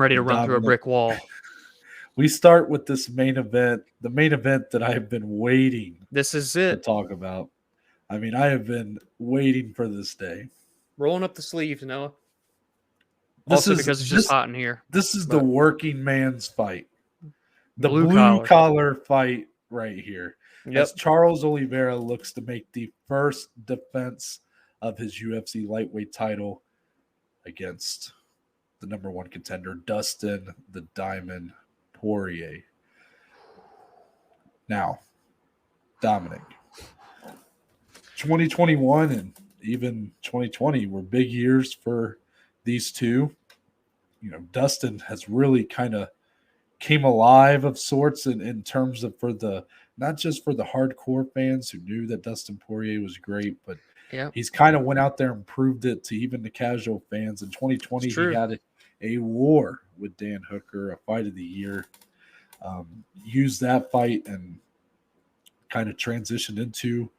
ready to run through a brick wall. We start with this main event, the main event that I have been waiting This is to it. talk about. I mean, I have been waiting for this day. Rolling up the sleeves, Noah. This Also is because it's just hot in here. This is the working man's fight. The Blue collar fight right here. Yep. As Charles Oliveira looks to make the first defense of his UFC lightweight title against the number one contender, Dustin the Diamond Poirier. Now, Dominic, 2021 and even 2020 were big years for these two. You know, Dustin has really kind of came alive of sorts in terms of for the not just for the hardcore fans who knew that Dustin Poirier was great, but he's kind of went out there and proved it to even the casual fans. In 2020, he had a war with Dan Hooker, a fight of the year. Used that fight and kind of transitioned into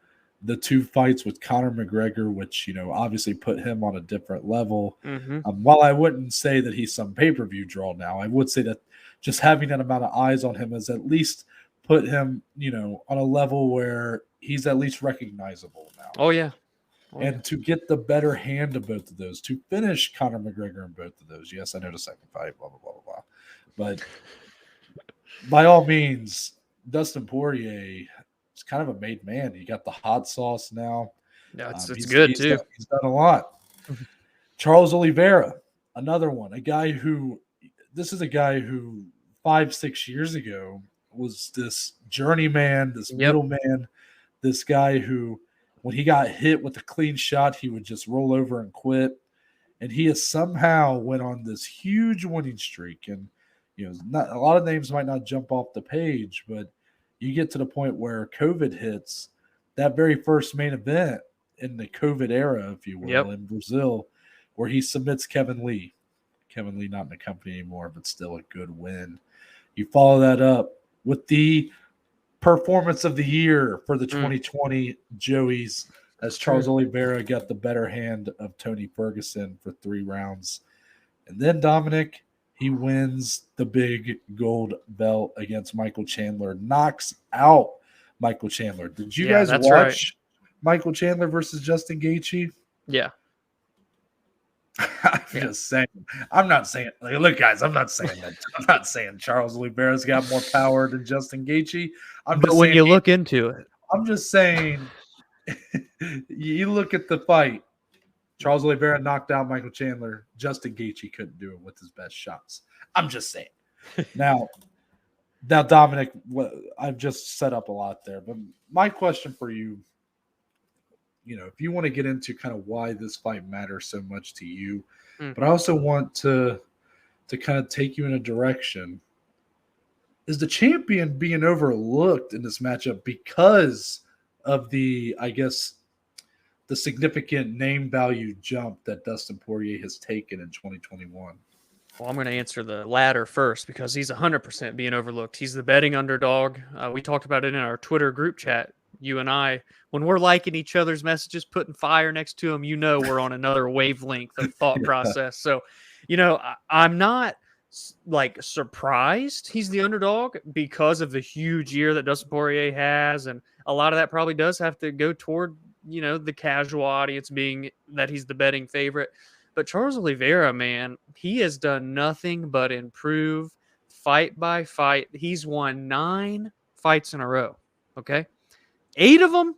the two fights with Conor McGregor, which, you know, obviously put him on a different level. Mm-hmm. While I wouldn't say that he's some pay-per-view draw now, I would say that just having that amount of eyes on him has at least put him, you know, on a level where he's at least recognizable now. Oh, yeah. And to get the better hand of both of those, to finish Conor McGregor in both of those. Yes, I know the second fight, blah, blah, blah, blah, blah. But by all means, Dustin Poirier is kind of a made man. He got the hot sauce now. Yeah, it's good, too. He's done a lot. Charles Oliveira, another one. This is a guy who 5-6 years ago was this journeyman, this middleman, this guy who, when he got hit with a clean shot, he would just roll over and quit. And he has somehow went on this huge winning streak. And, you know, not a lot of names might not jump off the page, but you get to the point where COVID hits, that very first main event in the COVID era, if you will, in Brazil, where he submits Kevin Lee. Kevin Lee not in the company anymore, but still a good win. You follow that up with the performance of the year for the 2020 Joeys, as Charles Oliveira got the better hand of Tony Ferguson for 3 rounds. And then Dominic, he wins the big gold belt against Michael Chandler, knocks out Michael Chandler. Did you guys watch Michael Chandler versus Justin Gaethje? Yeah. I'm not saying look, guys, I'm not saying that. I'm not saying Charles Oliveira's got more power than Justin Gaethje. But when you look into it, I'm just saying you look at the fight. Charles Oliveira knocked out Michael Chandler. Justin Gaethje couldn't do it with his best shots. I'm just saying. Now, Dominic, I've just set up a lot there, but my question for you, you know, if you want to get into kind of why this fight matters so much to you, but I also want to kind of take you in a direction. Is the champion being overlooked in this matchup because of the, I guess, the significant name value jump that Dustin Poirier has taken in 2021? Well, I'm going to answer the latter first because he's 100% being overlooked. He's the betting underdog. We talked about it in our Twitter group chat. You and I, when we're liking each other's messages, putting fire next to them, you know we're on another wavelength of thought process. So, you know, I'm not like surprised he's the underdog because of the huge year that Dustin Poirier has, and a lot of that probably does have to go toward, you know, the casual audience being that he's the betting favorite. But Charles Oliveira, man, he has done nothing but improve fight by fight. He's won 9 fights in a row. Okay. 8 of them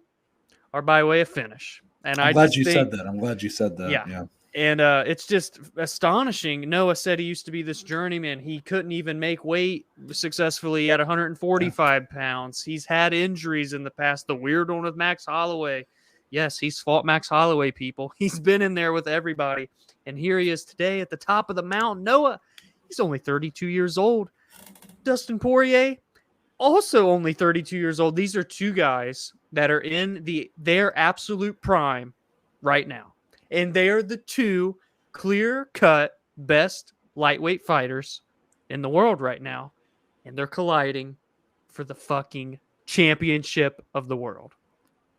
are by way of finish. And I'm glad you said that. Yeah. And it's just astonishing. Noah said he used to be this journeyman. He couldn't even make weight successfully at 145 pounds. He's had injuries in the past. The weird one with Max Holloway. Yes, he's fought Max Holloway, people. He's been in there with everybody. And here he is today at the top of the mountain. Noah, he's only 32 years old. Dustin Poirier, also only 32 years old. These are 2 guys that are in their absolute prime right now. And they are the 2 clear-cut best lightweight fighters in the world right now. And they're colliding for the fucking championship of the world.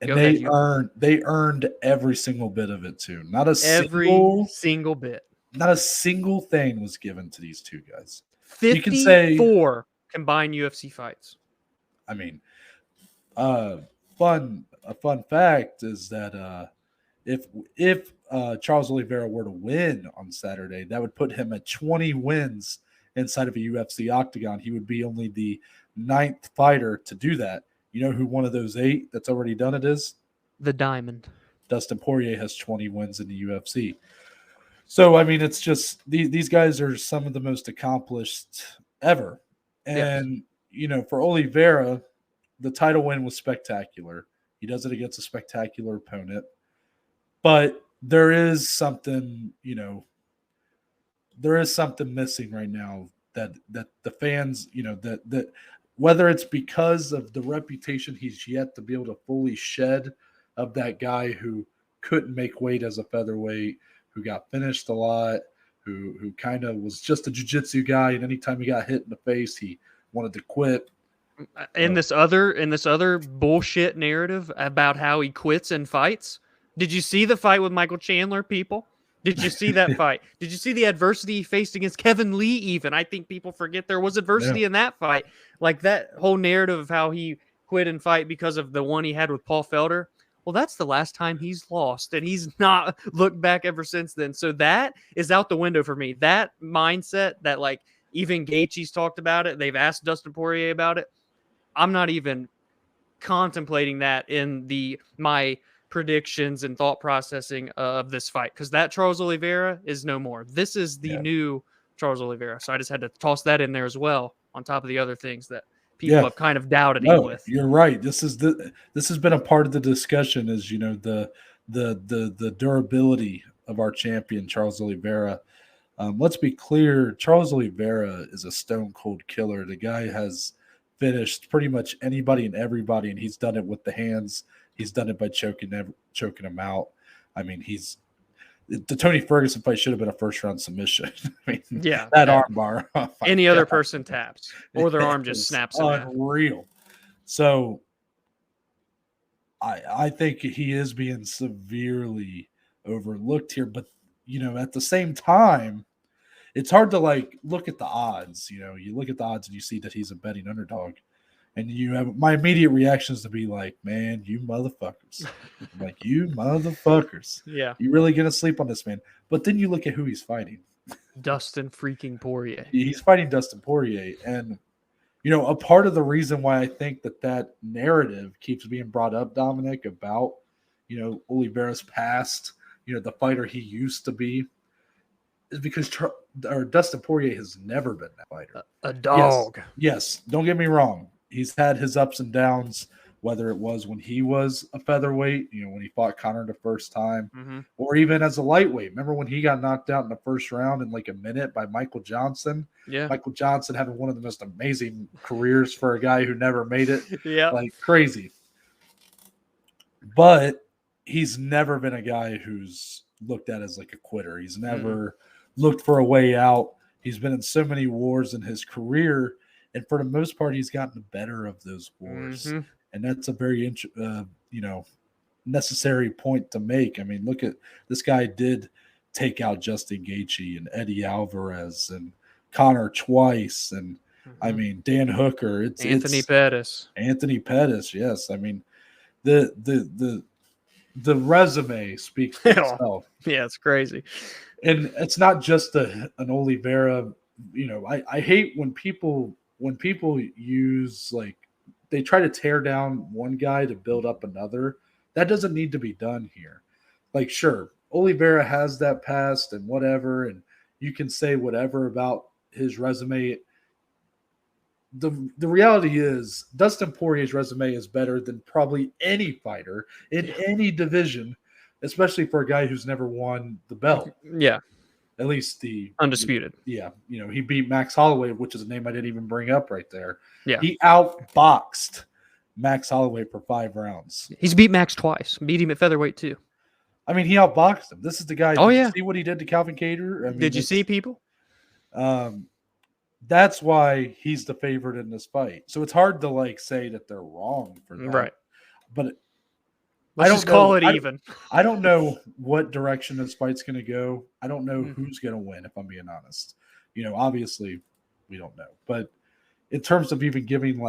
And they earned every single bit of it too. Not a single bit. Not a single thing was given to these two guys. You can 54 combined UFC fights. I mean, a fun fact is that if Charles Oliveira were to win on Saturday, that would put him at 20 wins inside of a UFC octagon. He would be only the 9th fighter to do that. You know who one of those 8 that's already done it is? The Diamond. Dustin Poirier has 20 wins in the UFC. So, I mean, it's just these guys are some of the most accomplished ever. And, for Oliveira, the title win was spectacular. He does it against a spectacular opponent. But there is something, there is something missing right now that the fans, that whether it's because of the reputation he's yet to be able to fully shed of that guy who couldn't make weight as a featherweight, who got finished a lot, who kind of was just a jiu-jitsu guy, and anytime he got hit in the face, he wanted to quit. In this other bullshit narrative about how he quits and fights, did you see the fight with Michael Chandler, people? Did you see that fight? Did you see the adversity he faced against Kevin Lee even? I think people forget there was adversity in that fight. Like that whole narrative of how he quit and fight because of the one he had with Paul Felder. Well, that's the last time he's lost, and he's not looked back ever since then. So that is out the window for me. That mindset that, like, even Gaethje's talked about it. They've asked Dustin Poirier about it. I'm not even contemplating that in my predictions and thought processing of this fight, because that Charles Oliveira is no more. This is the new Charles Oliveira. So I just had to toss that in there as well, on top of the other things that people have kind of doubted him with. You're right. This has been a part of the discussion, is the durability of our champion Charles Oliveira. Let's be clear, Charles Oliveira is a stone cold killer. The guy has finished pretty much anybody and everybody, and he's done it with the hands. He's done it by choking them out. I mean, the Tony Ferguson fight should have been a first round submission. I mean, that arm bar. Oh any other person taps, or their arm just snaps. Unreal. So, I think he is being severely overlooked here, but at the same time, it's hard to look at the odds. You look at the odds and you see that he's a betting underdog, and my immediate reaction is to be like, man, you motherfuckers. Like, you motherfuckers. Yeah. You really going to sleep on this man? But then you look at who he's fighting. Dustin freaking Poirier. He's fighting Dustin Poirier. And, a part of the reason why I think that narrative keeps being brought up, Dominic, about, Oliveira's past, the fighter he used to be, is because Dustin Poirier has never been that fighter. A dog. Yes. Don't get me wrong. He's had his ups and downs, whether it was when he was a featherweight, when he fought Conor the first time, or even as a lightweight. Remember when he got knocked out in the first round in like a minute by Michael Johnson? Yeah. Michael Johnson having one of the most amazing careers for a guy who never made it. Yeah. Like crazy. But he's never been a guy who's looked at as like a quitter. He's never looked for a way out. He's been in so many wars in his career, and for the most part, he's gotten the better of those wars. And that's a very, necessary point to make. I mean, look at this guy did take out Justin Gaethje and Eddie Alvarez and Conor twice. And I mean, Dan Hooker, Anthony Pettis, yes. I mean, the resume speaks for itself. Yeah, it's crazy. And it's not just an Oliveira. I hate when people use they try to tear down one guy to build up another. That doesn't need to be done here. Like, sure, Oliveira has that past and whatever, and you can say whatever about his resume. The reality is Dustin Poirier's resume is better than probably any fighter in any division, especially for a guy who's never won the belt. Yeah. At least the undisputed. He beat Max Holloway, which is a name I didn't even bring up right there. Yeah. He outboxed Max Holloway for 5 rounds. He's beat Max twice. Beat him at featherweight too. I mean, he outboxed him. This is the guy. Oh, did you see what he did to Calvin Kattar? I mean, did you see people? That's why he's the favorite in this fight. So it's hard to say that they're wrong for that. Right. But Let's just call it I, even. I don't know what direction this fight's going to go. I don't know Mm. who's going to win, if I'm being honest. Obviously, we don't know. But in terms of even giving,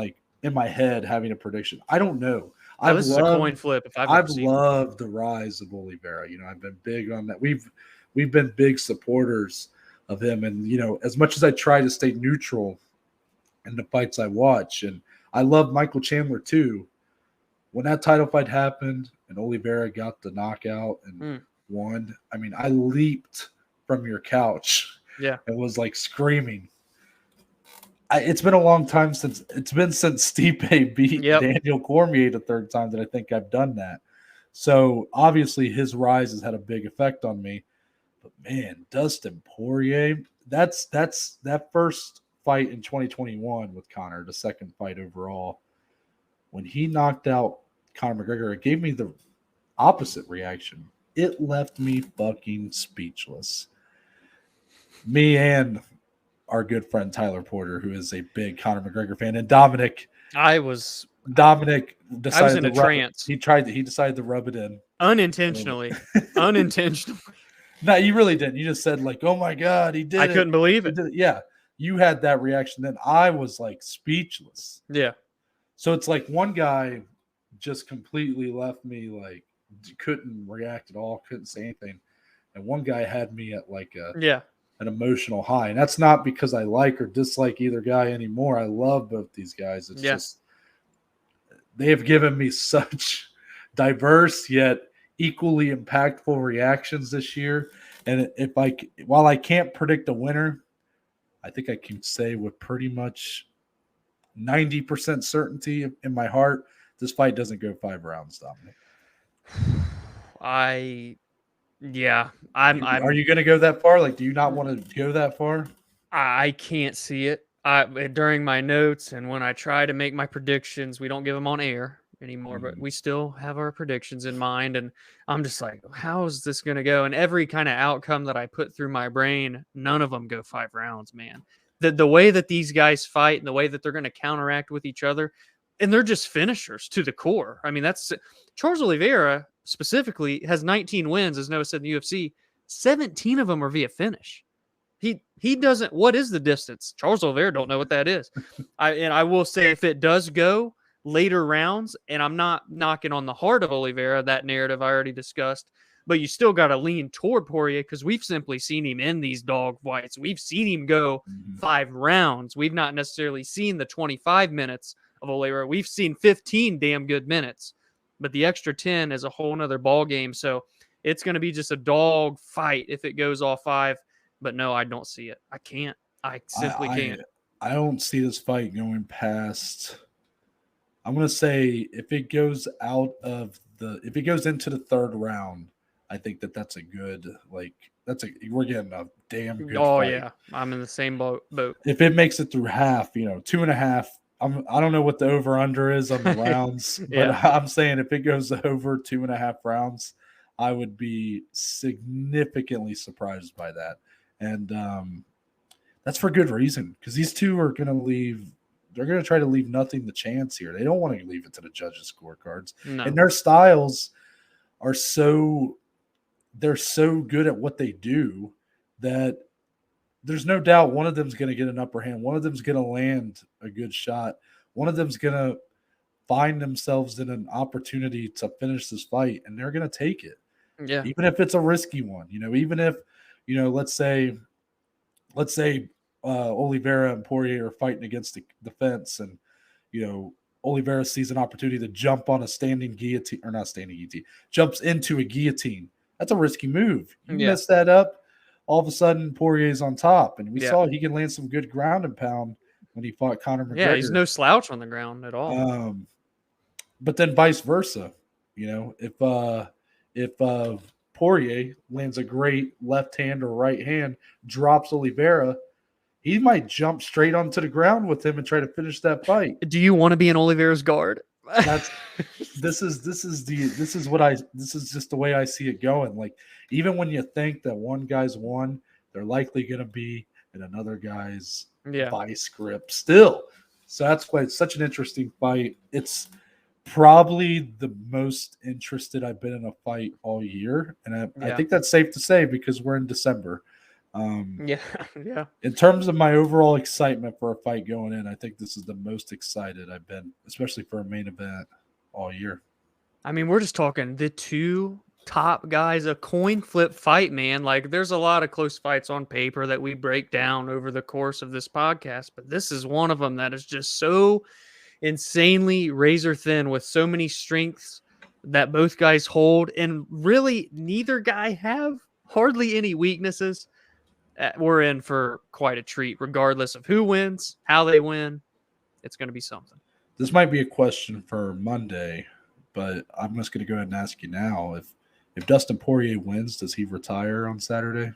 in my head, having a prediction, I don't know. Oh, this is a coin flip if I've ever I've seen it. loved the rise of Oliveira. I've been big on that. We've been big supporters of him. And, as much as I try to stay neutral in the fights I watch, and I love Michael Chandler too, when that title fight happened and Oliveira got the knockout and won, I leaped from your couch. Yeah. And was screaming. It's been a long time since Stipe beat Daniel Cormier the third time that I think I've done that. So obviously his rise has had a big effect on me. But man, Dustin Poirier, that first fight in 2021 with Conor, the second fight overall, when he knocked out Conor McGregor, it gave me the opposite reaction. It left me fucking speechless. Me and our good friend Tyler Porter, who is a big Conor McGregor fan, and Dominic decided in a trance. He decided to rub it in unintentionally. No, you really didn't. You just said oh my God, he did it. I couldn't believe it. Yeah, you had that reaction. Then I was speechless. Yeah. So it's one guy just completely left me couldn't react at all, couldn't say anything, and one guy had me at an emotional high. And that's not because I like or dislike either guy anymore. I love both these guys. It's just they have given me such diverse yet equally impactful reactions this year. And while I can't predict a winner, I think I can say with pretty much 90% certainty in my heart, this fight doesn't go 5 rounds, Dominic. Are you going to go that far? Do you not want to go that far? I can't see it. During my notes and when I try to make my predictions, we don't give them on air anymore, but we still have our predictions in mind. And I'm just how is this going to go? And every kind of outcome that I put through my brain, none of them go 5 rounds, man. The way that these guys fight and the way that they're going to counteract with each other, and they're just finishers to the core. That's Charles Oliveira specifically has 19 wins, as Noah said in the UFC. 17 of them are via finish. He doesn't. What is the distance? Charles Oliveira don't know what that is. I will say, if it does go later rounds, and I'm not knocking on the heart of Oliveira, that narrative I already discussed, but you still got to lean toward Poirier because we've simply seen him in these dog fights. We've seen him go 5 rounds. We've not necessarily seen the 25 minutes of Oliveira. We've seen 15 damn good minutes, but the extra 10 is a whole nother ball game. So it's going to be just a dog fight if it goes all 5. But no, I don't see it. I can't. I simply can't. I don't see this fight going past. I'm going to say if it goes into the 3rd round, I think that's a good, we're getting a damn good fight. Yeah. I'm in the same boat. If it makes it through half, 2.5, I don't know what the over under is on the rounds, but I'm saying if it goes over 2.5 rounds, I would be significantly surprised by that. And that's for good reason, because these two are going to leave. They're going to try to leave nothing to chance here. They don't want to leave it to the judges' scorecards. No. And their styles are they're so good at what they do that there's no doubt one of them's going to get an upper hand. One of them's going to land a good shot. One of them's going to find themselves in an opportunity to finish this fight, and they're going to take it. Yeah. Even if it's a risky one, even if, let's say Oliveira and Poirier are fighting against the fence, and Oliveira sees an opportunity to jump on a standing guillotine, or not standing guillotine, jumps into a guillotine. That's a risky move. You mess that up, all of a sudden Poirier's on top, and we saw he can land some good ground and pound when he fought Conor McGregor. Yeah, he's no slouch on the ground at all. But then vice versa, if Poirier lands a great left hand or right hand, drops Oliveira, he might jump straight onto the ground with him and try to finish that fight. Do you want to be in Oliveira's guard? This is just the way I see it going. Even when you think that one guy's won, they're likely going to be in another guy's vice grip still. So that's why it's such an interesting fight. It's probably the most interested I've been in a fight all year, and I think that's safe to say because we're in December. Yeah. In terms of my overall excitement for a fight going in, I think this is the most excited I've been, especially for a main event all year. I mean, we're just talking the two top guys, a coin flip fight, man. Like, there's a lot of close fights on paper that we break down over the course of this podcast, but this is one of them that is just so insanely razor thin with so many strengths that both guys hold, and really neither guy have hardly any weaknesses. We're in for quite a treat, regardless of who wins, how they win. It's going to be something. This might be a question for Monday, but I'm just going to go ahead and ask you now. If Dustin Poirier wins, does he retire on Saturday?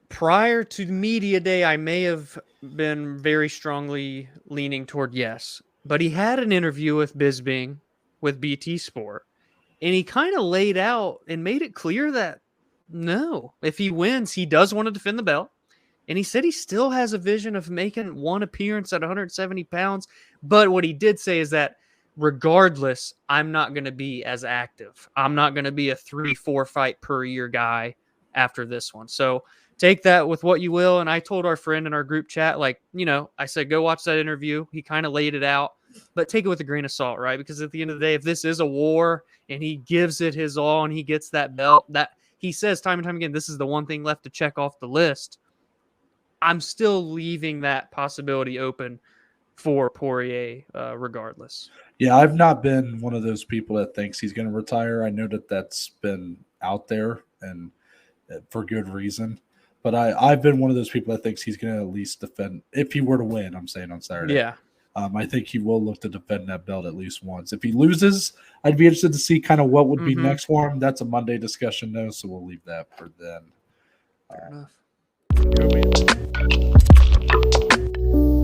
Prior to media day, I may have been very strongly leaning toward yes. But he had an interview with Bisping with BT Sport, and he kind of laid out and made it clear that no, if he wins, he does want to defend the belt. And he said he still has a vision of making one appearance at 170 pounds. But what he did say is that regardless, I'm not going to be as active. I'm not going to be a 3-4 fight per year guy after this one. So take that with what you will. And I told our friend in our group chat, like, I said, go watch that interview. He kind of laid it out, but take it with a grain of salt, right? Because at the end of the day, if this is a war and he gives it his all and he gets that belt, that he says time and time again, this is the one thing left to check off the list. I'm still leaving that possibility open for Poirier regardless. Yeah, I've not been one of those people that thinks he's going to retire. I know that that's been out there and for good reason. But I've been one of those people that thinks he's going to at least defend, if he were to win, I'm saying on Saturday. Yeah. I think he will look to defend that belt at least once. If he loses, I'd be interested to see kind of what would be next for him. That's a Monday discussion, though, so we'll leave that for then. Fair enough. Go, man.